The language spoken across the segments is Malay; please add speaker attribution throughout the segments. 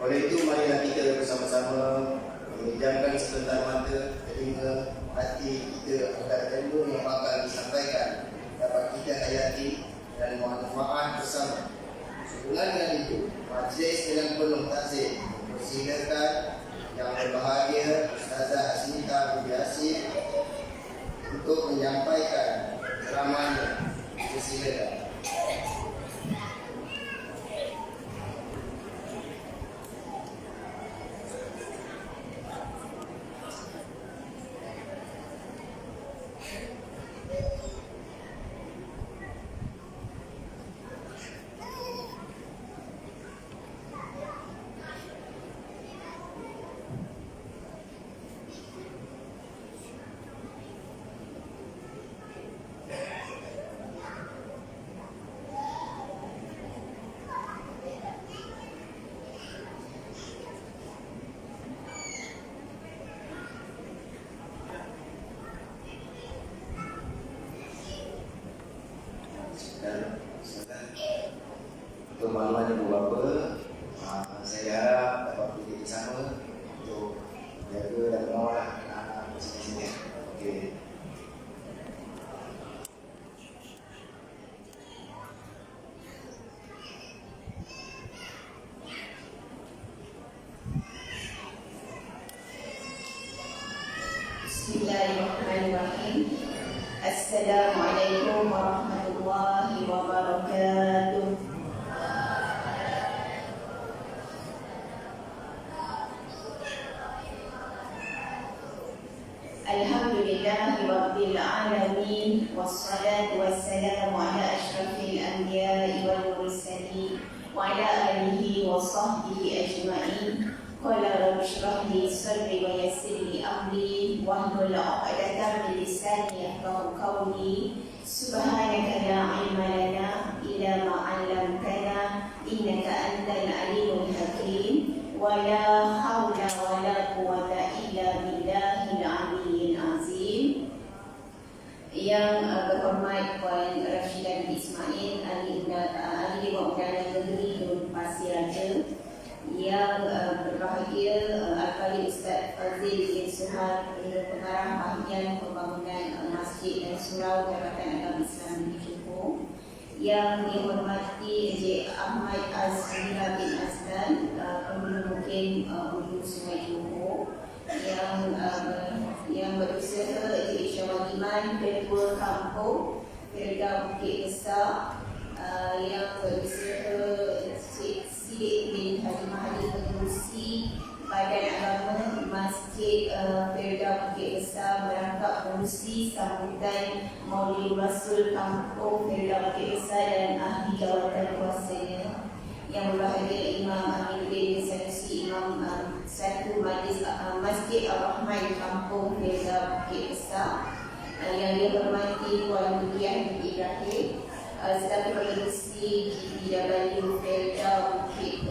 Speaker 1: Oleh itu, marilah kita bersama-sama memejamkan sebentar mata, telinga, hati kita agar ilmu yang bakal disampaikan dapat kita hayati dan manfaat bersama. Sehubungan dengan itu, majlis dengan penuh takzim persilakan yang berbahagia Ustazah Asnita Budi Asif untuk menyampaikan ceramahnya. Persilakan. Untuk makluman ibu bapa, saya harap dapat bekerja bersama untuk jaga dan mengawal anak-anak masing-masing. Okey.
Speaker 2: Bismillahirrahmanirrahim. Assalamualaikum warahmatullahi wabarakatuh. Alhamdulillahi rabbil alamin, wassalatu wassalamu ala asyrafil anbiya'i wal mursalin wa ala alihi wa sahbihi ajma'in. Qala rabbi shrah li sadri wa yassir li amri wahlul 'uqdatam min lisani yafqahu qawli. Subhanaka la 'ilma lana illa ma 'allamtana innaka antal alimul hakim. Wa la haula wa la quwwata illa billahil 'aliyyil 'azim. Yang berhormat Puan Rashidah Ismail Ahli Dewan Undangan Negeri Dun Pasir Raja, yang berbahagia Al-Fadhil Ustaz Fazil bin Suhad, Pengarah Bahagian Pembangunan Masjid dan Surau Jabatan Agama Islam di Johor, yang dihormati Encik Ahmad Azmira bin Azlan, Pemulu Mukim Hulu Sungai Johor, yang berusaha Encik Syawal Iman, Ketua Kampung Firdaus Bukit Besar, yang berusaha Encik Sidik bin Haji Mahdi Pengurusi Badan Agama Masjid Firdaus Bukit Besar merangkap pengurusi sambutan Maulid Rasul Kampung Firdaus Bukit Besar dan ahli jawatan kuasanya, yang berbahagia Imam Aminuddin Sanusi, Imam Satu Majlis Masjid Ar-Rahman Kampung Firdaus Bukit Besar, yang dihormati Puan Budiah bin Ibrahim selaku pengerusi GPW Firdaus Bukit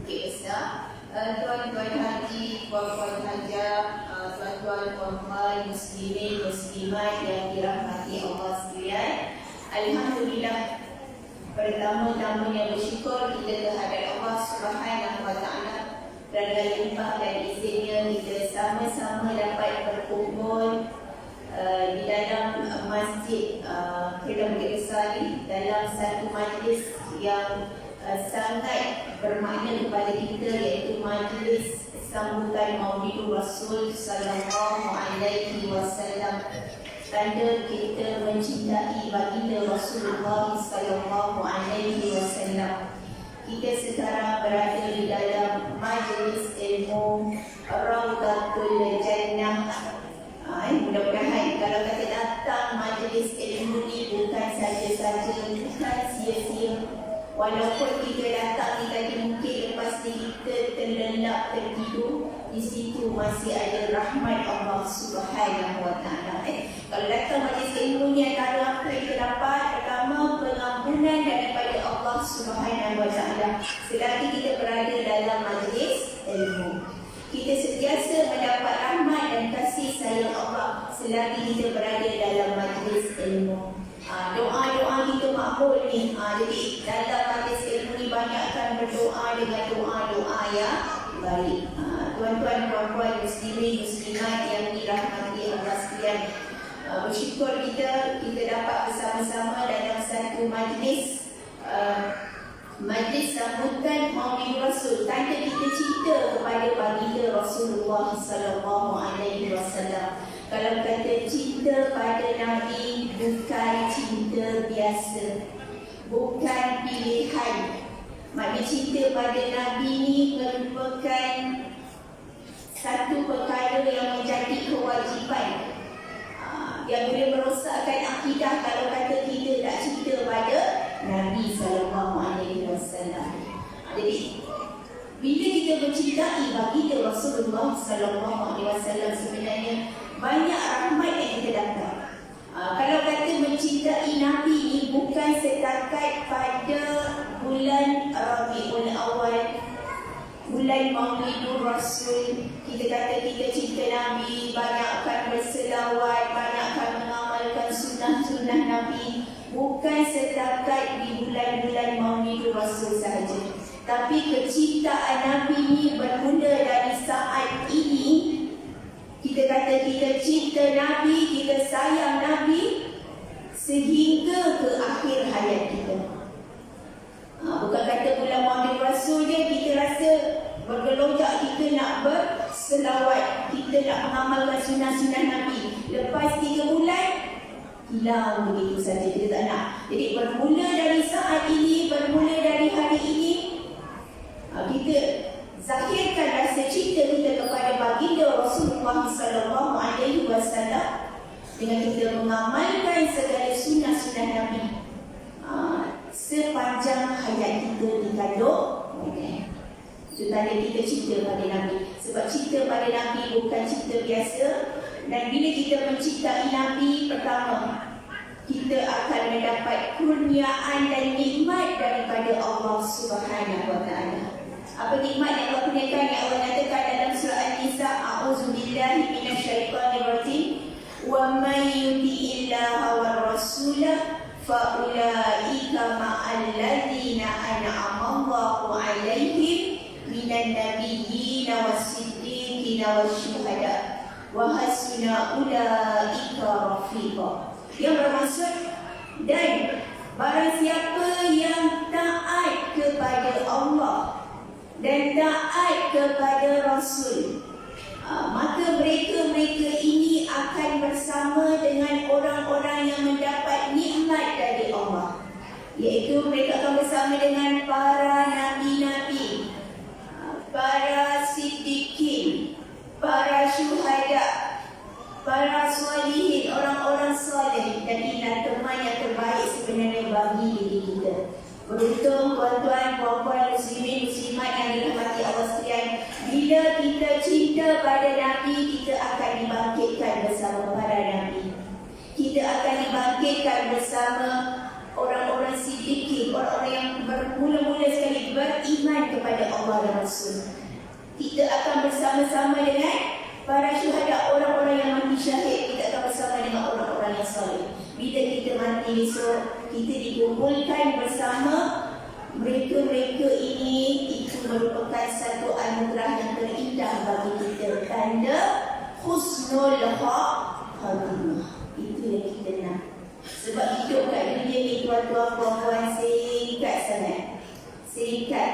Speaker 2: Besar, tuan-tuan haji, puan-puan hajah, tuan-tuan puan-puan muslimin muslimat yang dirahmati Allah sekalian. Alhamdulillah, pertama-tamanya bersyukur kita terhadap Allah Subhanahu wa taala kerana limpah dan izinnya kita sama-sama dapat berkumpul di dalam masjid Firdaus Bukit Besar ini, dalam satu majlis yang sangat bermakna kepada kita, iaitu majlis sambutan Maulidul Rasul sallallahu alaihi wasallam. Tanda kita mencintai baginda Rasulullah sallallahu alaihi wasallam. Kita sekarang berada di dalam majlis ilmu Raudhatul Jannah. Mudah-mudahan kalau kata datang majlis ilmu ni bukan saja-saja, bukan sia-sia. Walaupun kita datang ni tadi mungkin lepas ni kita terlelap tertidur, di situ masih ada rahmat Allah Subhanahu wa taala. Kalau datang majlis ilmu ni antara apa yang kita dapat, pertama pengampunan daripada Allah Subhanahu wa taala selagi kita berada dalam majlis ilmu. Kita sentiasa mendapat rahmat dan kasih sayang Allah selagi kita berada dalam majlis ilmu. Doa-doa kita makbul ni. Jadi dalam majlis ilmu ni banyakkan berdoa dengan doa-doa yang baik. Tuan-tuan, puan-puan, muslimin, muslimat yang dirahmati Allah sekalian, bersyukur kita dapat bersama-sama dalam satu majlis sambutan Maulid Rasul, tanda kita cinta kepada baginda Rasulullah sallallahu alaihi wasallam. Kalau kata cinta pada Nabi, bukan cinta biasa, bukan pilihan. Maknanya cinta pada Nabi ni merupakan satu perkara yang menjadi kewajipan, yang boleh merosakkan akidah kalau kata kita tak cinta pada Nabi sallallahu alaihi wasallam. Jadi bila kita mencintai baginda Rasulullah sallallahu alaihi wasallam, sebenarnya banyak rahmat yang kita dapat. Kalau kata mencintai Nabi ni bukan setakat pada bulan Rabiul Awal, bulan Maulidur Rasul, kita kata kita cinta Nabi, banyakkan berselawat, banyakkan mengamalkan sunnah-sunnah Nabi. Bukan setakat di bulan-bulan Maulidur Rasul sahaja, tapi kecintaan Nabi ni bermula dari saat ini. Kita kata kita cinta Nabi, kita sayang Nabi sehingga ke akhir hayat kita. Bukan kata bulan Maulid Rasul je kita rasa bergelonjak, kita nak berselawat, kita nak mengamalkan sunnah-sunnah Nabi. Lepas 3 bulan hilang begitu saja, kita tak nak. Jadi bermula dari saat ini, bermula dari hari ini, kita zahirkan rasa cinta kita kepada baginda Rasulullah sallallahu alaihi wasallam dengan kita mengamalkan segala sunnah-sunnah Nabi sepanjang hayat kita dikandung. Itu tanda kita cinta pada Nabi. Sebab cinta pada Nabi bukan cinta biasa. Dan bila kita mencintai Nabi, pertama, kita akan mendapat kurniaan dan nikmat daripada Allah Subhanahu wa taala. Apa nikmat yang Allah kurniakan, yang Allah nyatakan dalam surah An-Nisa, a'udzubillahi minasyaitonir rajim, wa may yuti'illaha war rasula fa ulaika ma'al ladzina an'ama Allahu 'alaihim minan nabiyyin was-siddiqin wasyuhada wa hasuna ulaika rafiqa. Yang bermaksud, dan barang siapa yang taat kepada Allah dan taat kepada Rasul, maka mereka ini akan bersama dengan orang-orang yang mendapat nikmat dari Allah, iaitu mereka akan bersama dengan para nabi-nabi, para siddiqin, para syuhada, para solihin, orang-orang soleh. Dan inilah teman yang terbaik sebenarnya bagi diri kita. Beruntung tuan-tuan, puan-puan, muslimin, muslimat yang dirahmati Allah sekalian, bila kita cinta pada Nabi, kita akan dibangkitkan bersama para Nabi. Kita akan dibangkitkan bersama orang-orang siddiqin, orang-orang yang bermula-mula sekali beriman kepada Allah dan Rasul. Kita akan bersama-sama dengan para syuhada, orang-orang yang mati syahid. Kita akan bersama dengan orang-orang yang soleh. Bila kita mati besok, kita dikumpulkan bersama mereka-mereka ini. Itu merupakan satu anugerah yang terindah bagi kita, tanda husnul khatimah. Itu yang kita nak. Sebab hidup kat dunia ni, tuan-tuan, puan-puan, singkat sangat, singkat.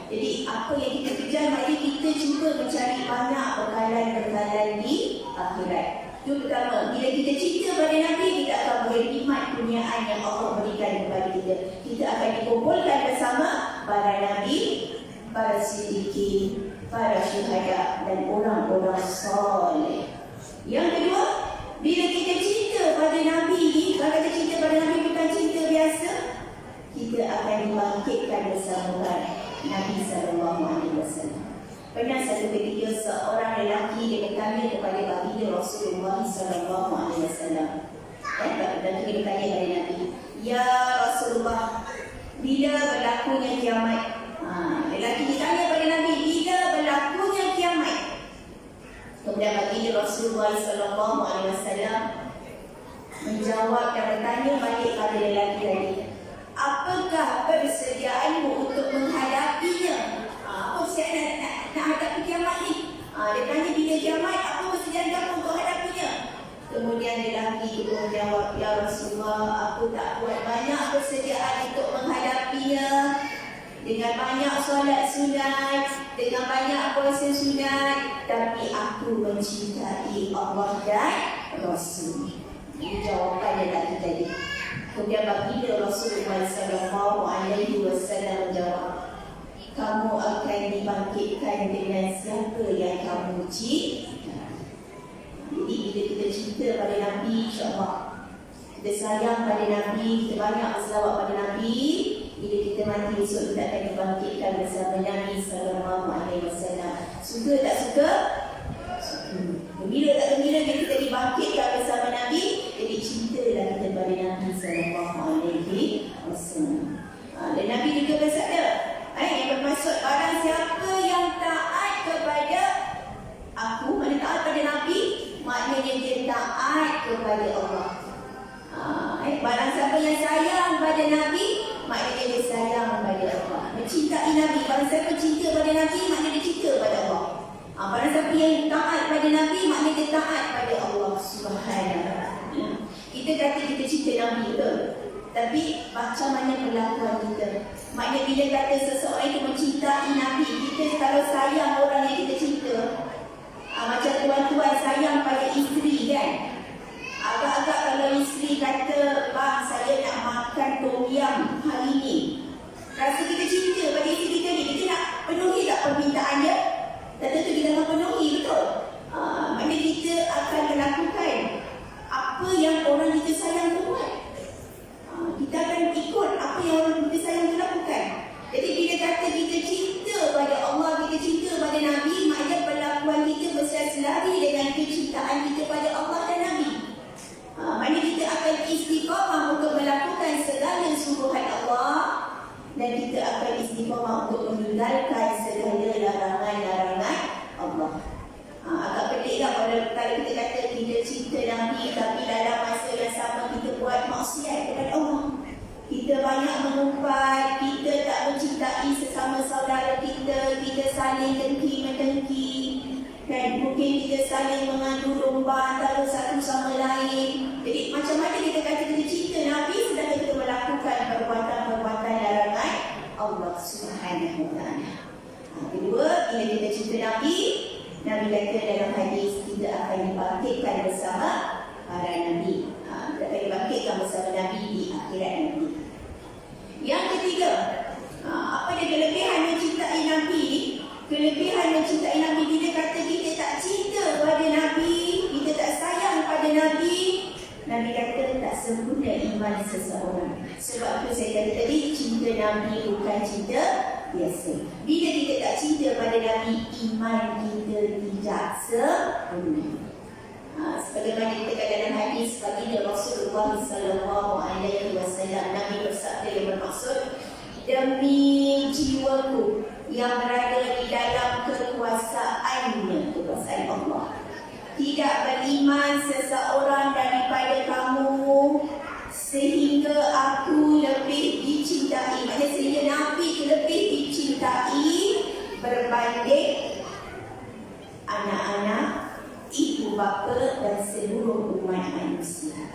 Speaker 2: Jadi apa yang kita kejar, mari kita cuba mencari banyak bekalan-bekalan di akhirat. Itu pertama, bila kita cinta pada Nabi, kita akan bernikmat kurniaan yang Allah berikan kepada kita. Kita akan dikumpulkan bersama para Nabi, para siddiqin, para syuhada, dan orang-orang soleh. Yang kedua, bila kita cinta pada Nabi ni, kalau kita cinta pada Nabi bukan cinta biasa, kita akan dibangkitkan bersama Nabi sallallahu alaihi wasallam. Pernah satu ketika seorang lelaki dia bertanya kepada baginda Rasulullah sallallahu alaihi wasallam. Dan dia bertanya kepada Nabi, "Ya Rasulullah, bila berlakunya kiamat?" Lelaki ditanya kepada Nabi, "Bila berlakunya kiamat?" Kemudian baginda Rasulullah sallallahu alaihi wasallam menjawab dan bertanya balik pada lelaki tadi, "Apakah persediaanmu untuk menghadapinya?" Apa persediaan Dia tanya bila kiamat, apa persediaan kamu untuk hadapinya? Kemudian dia lagi menjawab, ya Rasulullah, aku tak buat banyak persediaan untuk menghadapinya. Dengan banyak solat sunat, dengan banyak puasa sunat, tapi aku mencintai Allah dan Rasul. Ini jawapan yang lagi tadi. Kemudian baginda Rasulullah SAW menjawab, kamu akan dibangkitkan dengan siapa yang kamu cinta. Jadi bila kita cinta pada Nabi, insyaAllah kita sayang pada Nabi, kita banyak berselawat pada Nabi, bila kita mati esok kita akan dibangkitkan bersama Nabi SAW. Suka tak suka? Gembira tak gembira bila kita dibangkitkan bersama Nabi? Jadi cintalah kita pada Nabi SAW. Dan Nabi juga bersabda, yang bermaksud barang siapa yang taat kepada aku, mana taat pada Nabi, maknanya dia taat kepada Allah. Barang siapa yang sayang pada Nabi, maknanya dia sayang pada Allah. Mencintai Nabi, barang siapa cinta pada Nabi, maknanya dia cinta pada Allah. Barang siapa yang taat pada Nabi, maknanya dia taat pada Allah Subhanahu. Kita kata kita cinta Nabi, betul? Tapi macam mana perlakuan kita? Maknanya bila kata seseorang itu mencintai Nabi, kita kalau sayang orang yang kita cinta, macam tuan-tuan sayang pada isteri kan? Agak-agak kalau isteri kata, bang saya nak makan tom yum hari ni, rasa kita cinta pada isteri kita ni, kita nak penuhi tak permintaan dia? Dan tentu kita akan penuhi, betul? Maknanya kita akan melakukan apa yang orang kita sayang tu buat. Kita akan ikut apa yang orang kita sayang tu lakukan. Jadi bila kata kita cinta pada Allah, kita cinta pada Nabi, maknanya perlakuan kita berselari dengan kecintaan kita pada Allah dan Nabi. Maknanya kita akan istiqamah untuk melakukan segala suruhan Allah, dan kita akan istiqamah untuk meninggalkan segala larangan-larangan Allah. Agak pedih lah kalau kita kata kita cinta Nabi, tapi dalam masa yang sama kita buat maksiat kepada Allah. Kita banyak mengumpat, kita tak mencintai sesama saudara kita, kita saling dengki-mendengki, kan? Mungkin kita saling mengadu domba antara satu sama lain. Jadi macam mana kita kata kita cinta Nabi sedangkan kita melakukan perbuatan-perbuatan larangan Allah Subhanahu wa ta'ala. Kedua, bila kita cinta Nabi, Nabi kata dalam hadis kita akan dibangkitkan bersama para Nabi. Kita akan dibangkitkan bersama Nabi di akhirat nanti. Yang ketiga, apa dia kelebihan mencintai Nabi? Kelebihan mencintai Nabi, bila kata kita tak cinta pada Nabi, kita tak sayang pada Nabi, Nabi kata tak sempurna iman seseorang. Sebab itu saya kata tadi, cinta Nabi bukan cinta biasa. Bila kita tak cinta pada Nabi, iman kita tidak sempurna. Sebagaimana dikatakan dalam hadis baginda Rasulullah SAW, Nabi bersabda yang bermaksud, demi jiwaku yang berada di dalam kekuasaannya, kekuasaan Allah, tidak beriman seseorang daripada kamu sehingga aku lebih dicintai. Maksudnya sehingga Nabi itu lebih dicintai berbanding anak-anak, ibu bapa dan seluruh umat manusia.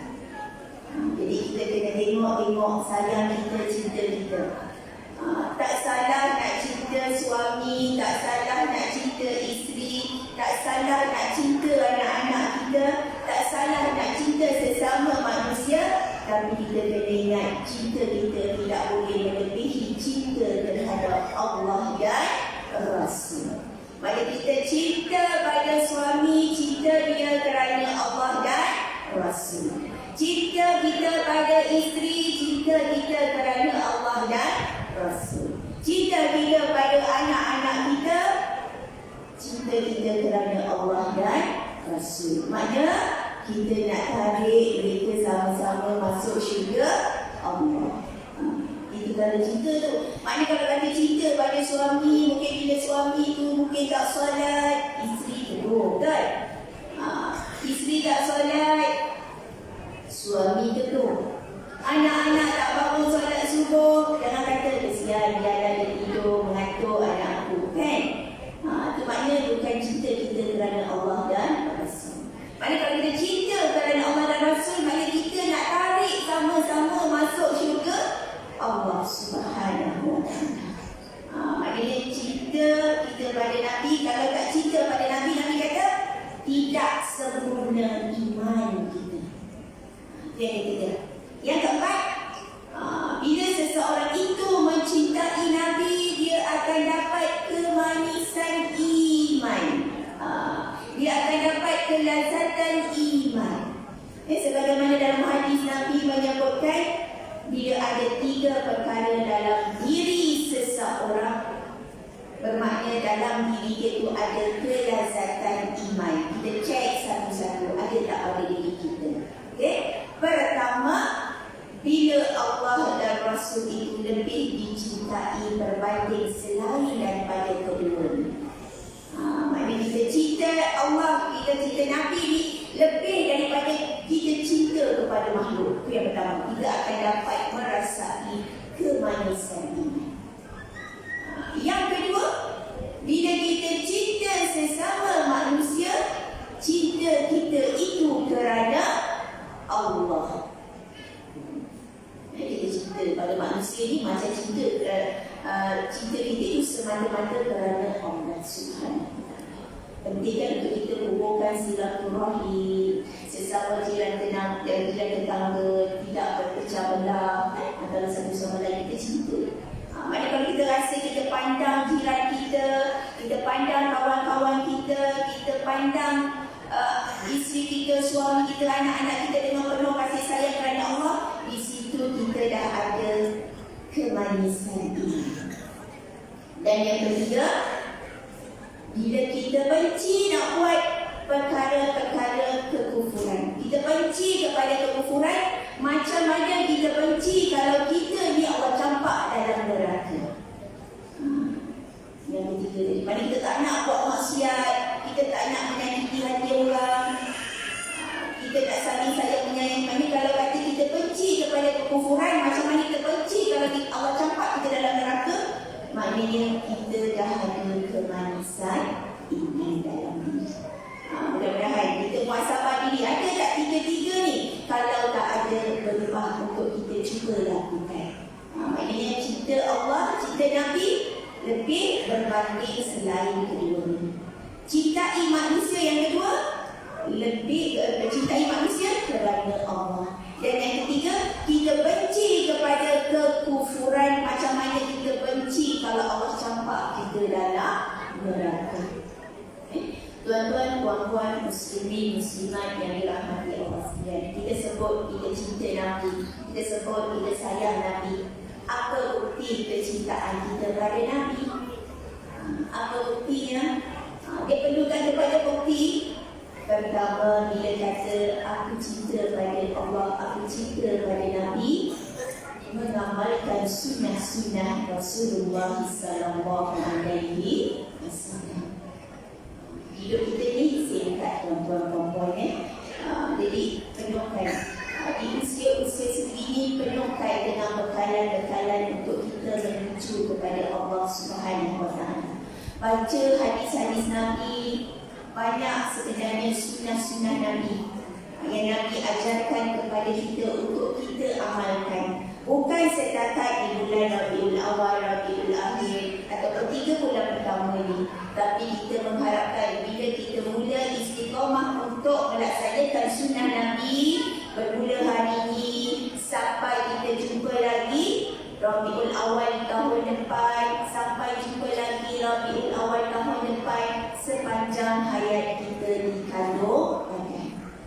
Speaker 2: Jadi kita kena tengok sayang kita, cinta kita. Tak salah nak cinta suami, tak salah nak cinta isteri, tak salah nak cinta anak-anak kita, tak salah nak cinta sesama manusia. Tapi kita kena ingat, cinta kita tidak boleh melebihi cinta terhadap Allah dan Rasul. Maka kita cinta pada suami, cinta dia kerana Allah dan Rasul. Cinta kita pada isteri, cinta kita kerana Allah dan Rasul. Cinta kita pada anak-anak kita, cinta kita kerana Allah dan Rasul. Maknanya kita nak tarik mereka sama-sama masuk syurga Allah. Itu kalau cinta tu. Maknanya kalau kata cinta pada suami, mungkin bila suami tu mungkin tak solat, isteri tu kan? Isteri tak solat, suami tu. Anak-anak tak bangun solat subuh, jangan kata kesian dia ada tidur mengatur anak aku, kan? Itu maknanya bukan cinta kita Yang keempat, bila seseorang itu mencintai Nabi, dia akan dapat kemanisan iman. Dia akan dapat kelazatan iman. Sebagaimana dalam hadis Nabi menyebutkan, bila ada 3 perkara dalam diri seseorang, bermakna dalam diri dia itu ada kelazatan iman. Kita cek satu-satu, ada tak pada diri kita. Okay? Pertama, bila Allah dan Rasul itu lebih dicintai berbanding selain daripada kedua ni. Maknanya kita cinta Allah, kita cinta Nabi ni lebih daripada kita cinta kepada makhluk. Itu yang pertama. Kita akan dapat merasai kemanisan iman. Yang kedua, bila kita cinta sesama manusia, cinta kita itu kerana Allah. Kita cinta pada manusia ni macam cinta cinta kita itu semata-mata kerana Allah Subhanahu Wa Taala. Penting kan untuk kita hubungkan silaturahim sesama jiran tenang dan jiran tetangga, tidak berpecah belah antara satu sama lain. Kita cinta. Maknanya kalau kita rasa kita pandang jiran kita, kita pandang kawan-kawan kita, kita pandang isteri kita, suami kita, anak-anak kita dengan penuh kasih sayang kerana Allah, di situ kita dah ada kemanisan iman. Dan yang ketiga, bila kita benci nak buat perkara-perkara kekufuran, kita benci kepada kekufuran, macam mana kita benci kalau kita ni Allah campak dalam neraka. Yang ketiga tadi, mana kita tak nak buat maksiat, kita tak nak menyakiti hati orang, kita tak saling sayang menyayangi. Mana kalau kata kita benci kepada kekufuran, macam mana kita benci kalau Allah campak kita dalam neraka, maknanya kita dah ada kemanisan iman dalam diri. Mudah-mudahan kita muhasabah diri, ada tak tiga-tiga ni? Kalau tak ada, berubah untuk kita cuba lakukan. Maknanya cinta Allah, cinta Nabi lebih berbanding selain kedua ni. Cintai manusia yang kedua, lebih cintai manusia kerana Allah. Dan yang ketiga, kita benci kepada kekufuran, macam mana kita benci kalau Allah campak kita dalam neraka. Tuan-tuan, puan-puan, muslimin, muslimat yang dirahmati Allah sekalian, kita sebut kita cinta Nabi, kita sebut kita sayang Nabi. Apa bukti kecintaan kita kepada Nabi? Apa buktinya? Dia perlukan kepada bukti. Pertama, bila kata aku cinta pada Allah, aku cinta pada Nabi, mengamalkan sunnah-sunnah Rasulullah sallallahu alaihi wasallam. Hidup kita ni singkat, tuan-tuan, jadi penuhkan di usia-usia segini, penuhkan dengan bekalan-bekalan untuk kita menuju kepada Allah Subhanahu Wa Taala. Baca hadis-hadis Nabi, banyak sebenarnya sunnah-sunnah Nabi yang Nabi ajarkan kepada kita untuk kita amalkan. Bukan setakat di bulan Rabiul Awal, Rabiul Akhir atau 3 bulan pertama ini, tapi kita mengharapkan bila kita mula istiqamah untuk melaksanakan sunnah Nabi, bermula hari ini sampai kita jumpa lagi Rabiul Awal tahun depan, sampai jumpa lagi Rabiul Awal tahun depan, sepanjang hayat kita dikandung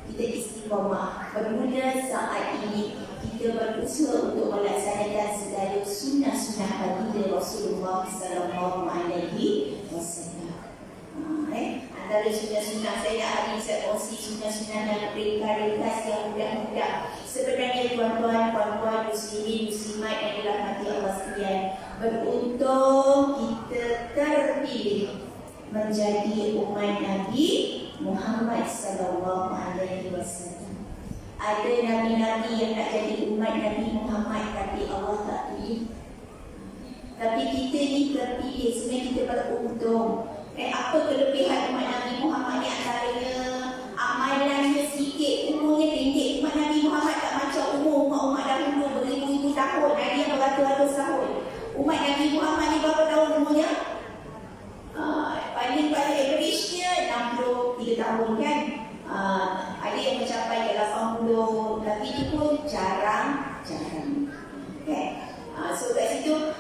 Speaker 2: kita istiqamah. Bermula saat ini kita berusaha untuk melaksanakan segala sunnah-sunnah baginda Rasulullah sallallahu alaihi wasallam. Antara sunnah-sunnah saya hari ini saya kongsi sunnah-sunnah dan ringkas-ringkas yang mudah-mudah. Sebenarnya tuan-tuan, puan-puan, muslimin, muslimat yang dirahmati Allah sekalian, beruntung kita terpilih menjadi umat Nabi Muhammad sallallahu alaihi wasallam. Ada nabi-nabi yang nak jadi umat Nabi Muhammad tapi Allah tak pilih. Tapi kita ni terpilih, sebenarnya kita beruntung. Apa kelebihan umat Nabi Muhammad ni? Antaranya amalannya sikit, umurnya pendek. Umat Nabi Muhammad tak macam umur umat-umat dahulu beribu-ribu tahun, ada yang beratus-ratus tahun. Umat Nabi Muhammad ni berapa tahun umurnya? Paling average-nya 63 tahun kan. Ada yang mencapai ke 80, tapi itu pun jarang. jarang. Okay? So kat situ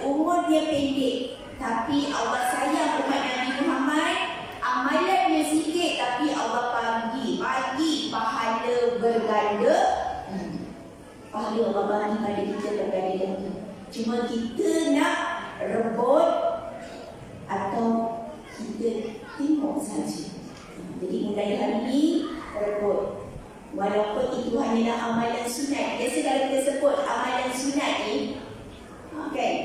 Speaker 2: umur dia pendek, tapi Allah sayang umat Nabi Muhammad. Amalan dia sikit, tapi Allah bagi pahala berganda. Pahala Allah bagi pada kita berganda-ganda. Cuma kita nak rebut atau kita tengok saja. Jadi mulai hari ini rebut. Walaupun itu hanyalah amalan sunat. Biasa kalau kita sebut amalan sunat ni, kan?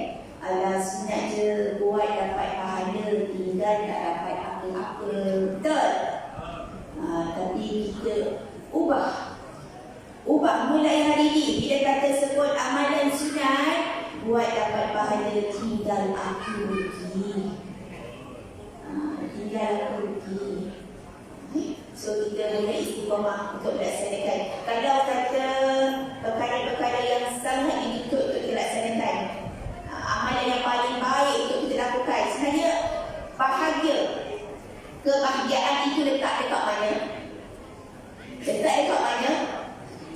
Speaker 2: Alah sunat je buat dapat pahala, tinggal tak dapat apa-apa. Betul? Tapi kita ubah mulai hari ini. Bila kata sebut amalan sunat, buat dapat pahala, tinggal aku rugi. Tinggal aku rugi. So kita boleh istiqamah untuk melaksanakan. Kalau kata perkara-perkara yang sangat dituntut untuk kita laksanakan, amalan yang paling baik untuk kita lakukan, sebenarnya bahagia, kebahagiaan itu letak dekat mana? Letak dekat mana?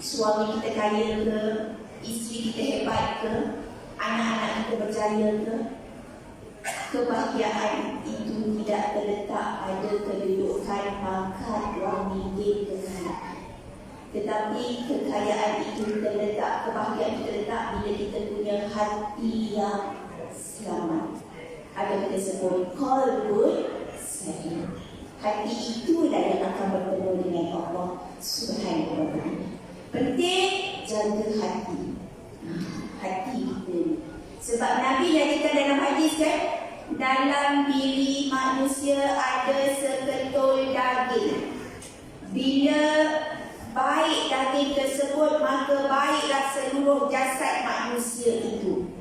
Speaker 2: Suami kita kaya ke, isteri kita hebat ke, anak-anak kita berjaya ke? Kebahagiaan itu tidak terletak pada kedudukan pangkat RM1 ke sana. Tetapi kekayaan itu terletak, kebahagiaan itu terletak bila kita punya hati yang selamat. Ada kita sebut qalbun salim. Hati itulah yang akan bertemu dengan Allah Subhanahu wa ta'ala. Penting jaga hati. Hati kita. Sebab Nabi nyatakan dalam hadis kan, dalam diri manusia ada seketul daging. Bila baik daging tersebut, maka baiklah seluruh jasad manusia itu.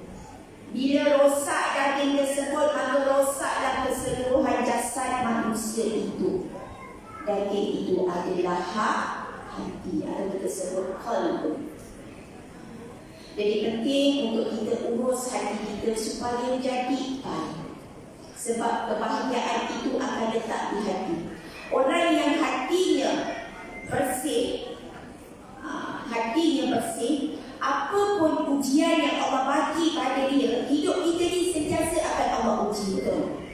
Speaker 2: Bila rosak daging tersebut, maka rosaklah keseluruhan jasad manusia itu. Daging itu adalah hati, atau tersebut qalb. Jadi penting untuk kita urus hati kita supaya jadi baik. Sebab kebahagiaan itu akan letak di hati. Orang yang hatinya bersih, apapun ujian yang Allah bagi pada dia, hidup kita ni sentiasa akan Allah uji, betul?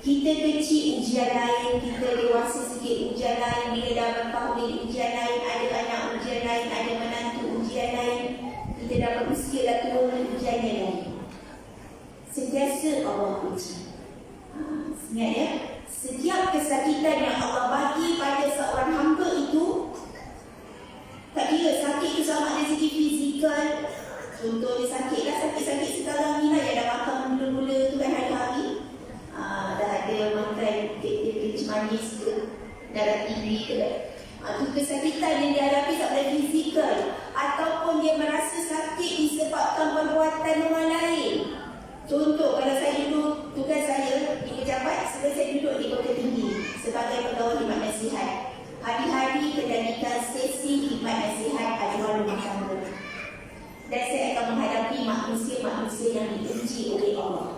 Speaker 2: Kita kecil ujian lain, kita dewasa sikit ujian lain, bila dah berkahwin ujian lain, ada anak ujian lain, ada menantu ujian lain, kita dah berusia dah tua ujiannya lain. Sentiasa Allah uji. Ingat ya, setiap kesakitan yang Allah bagi pada seorang hamba itu, tak kira sakit itu sama dari segi fizikal. Contohnya sakit sekarang ni lah, yang dah makan mula-mula tu kan hari-hari, dah ada makan kek manis ke, darah tinggi ke, itu kesakitan yang dihadapi tak boleh fizikal. Ataupun dia merasa sakit disebabkan perbuatan orang lain. Contoh, kalau saya duduk, tugas saya di pejabat, sebab saya duduk di Kota Tinggi sebagai pegawai khidmat nasihat. Hari-hari kendalikan sesi khidmat nasihat ajuan rumah tangga. Dan saya akan menghadapi manusia-manusia yang diuji oleh Allah.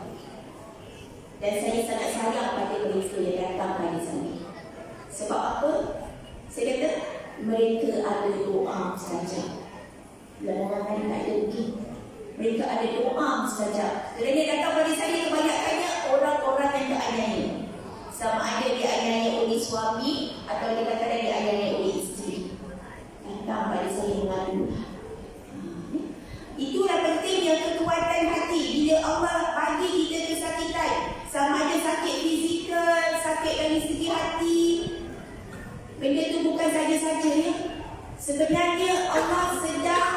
Speaker 2: Dan saya sangat sayang pada mereka yang datang pada saya. Sebab apa? Saya kata, mereka ada doa saja. Orang lain tak ada mungkin. Mereka ada doa saja. Kerana datang pada saya, kebanyakannya orang-orang yang teraniaya. Sama ada dianiaya oleh suami atau kadang-kadang dianiaya oleh isteri. Datang pada saya mengadu. Itulah pentingnya kekuatan hati. Bila Allah bagi kita kesakitan, sama ada sakit fizikal, sakit dari segi hati, benda itu bukan saja-saja ya. Sebenarnya Allah sedang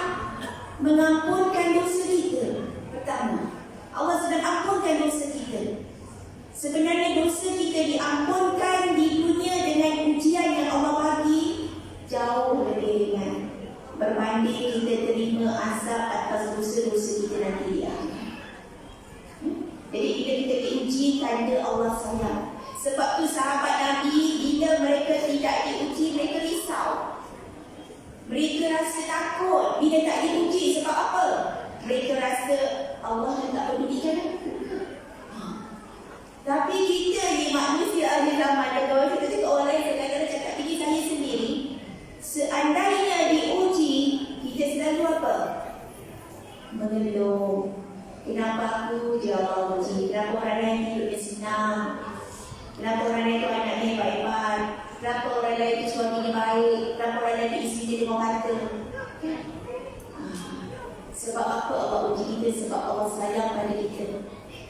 Speaker 2: mengampunkan dosa kita. Pertama, Allah sedang ampunkan dosa kita. Sebenarnya dosa kita diampunkan di dunia dengan ujian yang Allah bagi jauh lebih ringan berbanding kita terima azab atas dosa-dosa kita nanti di akhirat. Jadi bila kita diuji, tanda Allah sayang. Sebab tu sahabat Nabi, bila mereka tidak diuji, mereka risau. Mereka rasa takut bila tak diuji. Sebab apa? Mereka rasa Allah tak pedulikan aku. Tapi kita ni manusia akhir zaman, kalau kita cakap orang lain, kadang-kadang cakap diri saya sendiri, seandainya diuji, kita selalu apa? mengeluh. Kenapa aku je Allah uji? Kenapa orang lain hidupnya senang? Kenapa orang lain tu anaknya baik-baik? Kenapa orang lain tu suaminya baik? Kenapa orang lain tu isteri dia dengan harta? Sebab apa Allah uji kita? Sebab Allah sayang pada kita.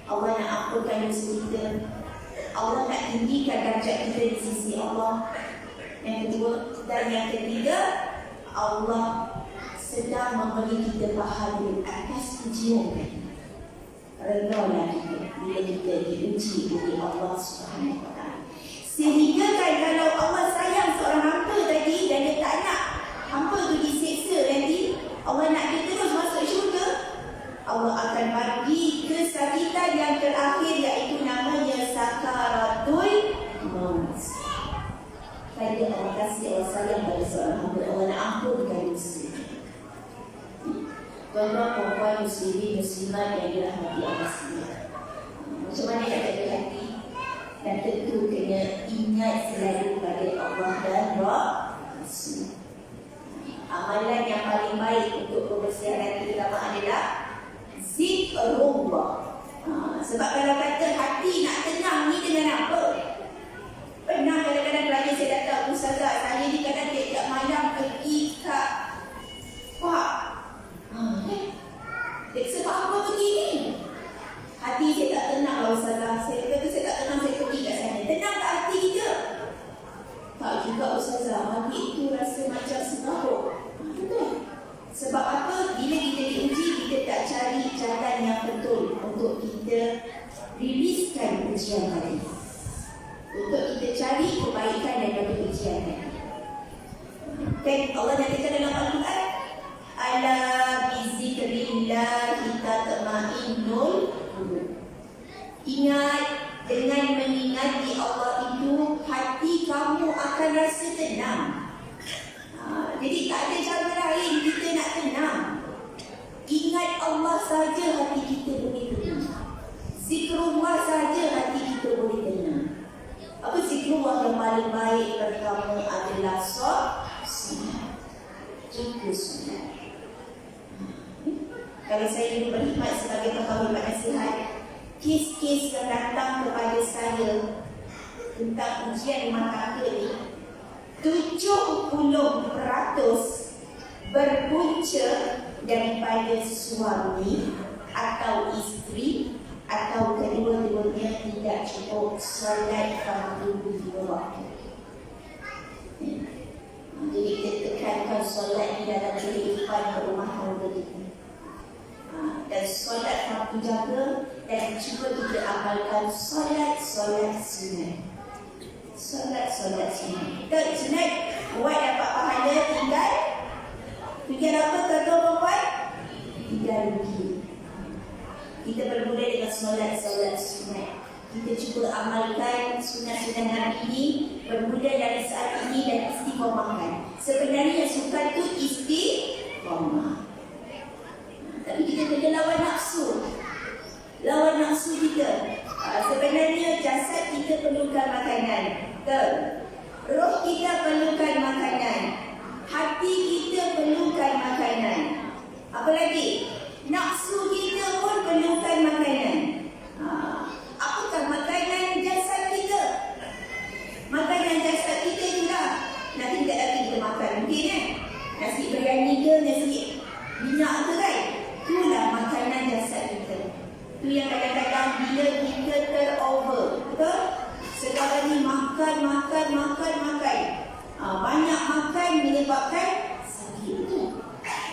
Speaker 2: Allah nak ampunkan dosa kita. Allah nak tinggikan darjat kita di sisi Allah. Yang kedua dan yang ketiga, Allah sedang memberi kita pahala atas ujian kita. Redhalah kita bila kita diuji oleh Allah Subhanahu Wa Taala. Sehingga kan kalau Allah sayang seorang hamba tadi dan dia tak nak hamba tu diseksa nanti, Allah nak dia terus masuk syurga, Allah akan bagi kesakitan yang terakhir, iaitu namanya sakaratul maut. Kerana Allah kasih, Allah sayang pada seorang hamba, Allah nak ampunkan dosa. Tuan-tuan, perempuan, muslimin, muslimat yang dirahmati Allah sekalian, macam mana nak jaga hati? Dan tentu kena ingat selalu pada Allah dan Rasul. Amalan yang paling baik untuk pembersihan hati pertama adalah zikrullah. Sebab kalau kata hati nak tenang ni dengan apa? Pernah kadang-kadang klien saya datang, Ustazah, saya ni kadang tiap malam pergi kat Pak. Sebab apa begini? Hati saya tak tenang lah Ustazah. Saya kata saya tak tenang, saya pergi kat sana. Tenang tak hati kita? Tak juga Ustazah. Hati itu rasa macam segaruk. Betul. Sebab apa? Bila kita diuji, kita tak cari jalan yang betul untuk kita riliskan ujian tadi. Untuk kita cari kebaikan daripada ujian tadi. Kan Allah nyatakan dalam Al-Quran, ala bizikrillah kita tatma'innul qulub. Ingat, dengan mengingati Allah itu hati kamu akan rasa tenang. Jadi tak ada cara lain kita nak tenang. Ingat Allah saja hati kita boleh tenang. Zikrullah saja hati kita boleh tenang. Apa zikrullah yang paling baik? Pertama adalah solat. Jaga solat. Kalau saya dulu berkhidmat sebagai pegawai nasihat, kes-kes yang datang kepada saya tentang ujian rumah tangga ni, 70% berpunca daripada suami atau isteri atau kedua-duanya tidak cukup solat fardu dua waktu. Jadi kita tekankan solat di dalam kehidupan rumah tangga kita. Dan solat fardu jaga, dan cuba kita amalkan solat sunat. Solat sunat. Dan sunat buat dapat pahala, tinggal apa tuan-tuan perempuan? Tinggal rugi. Kita bermula dengan solat sunat. Kita cuba amalkan sunat-sunat Nabi ini, bermula dari saat ini dan istiqomahkan. Sebenarnya sukan itu istiqomah. Tapi kita kena lawan nafsu. Lawan nafsu kita. Sebenarnya jasad kita perlukan makanan. Roh kita perlukan makanan. Hati kita perlukan makanan. Apa lagi? Nafsu kita pun perlukan makanan. Apakah makanan jasad kita? Makanan jasad kita itulah. Nanti tidak lagi kita makan. Mungkin nasi biryani ke, nasi minyak ke kan? Itulah makanan jasad kita. Itu yang kadang-kadang bila kita terover, betul? Sekarang ni makan. Banyak makan menyebabkan sakit. Betul?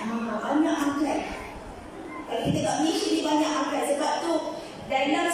Speaker 2: Banyak makan. Kalau kita kat Malaysia ni banyak makan. Sebab tu dalam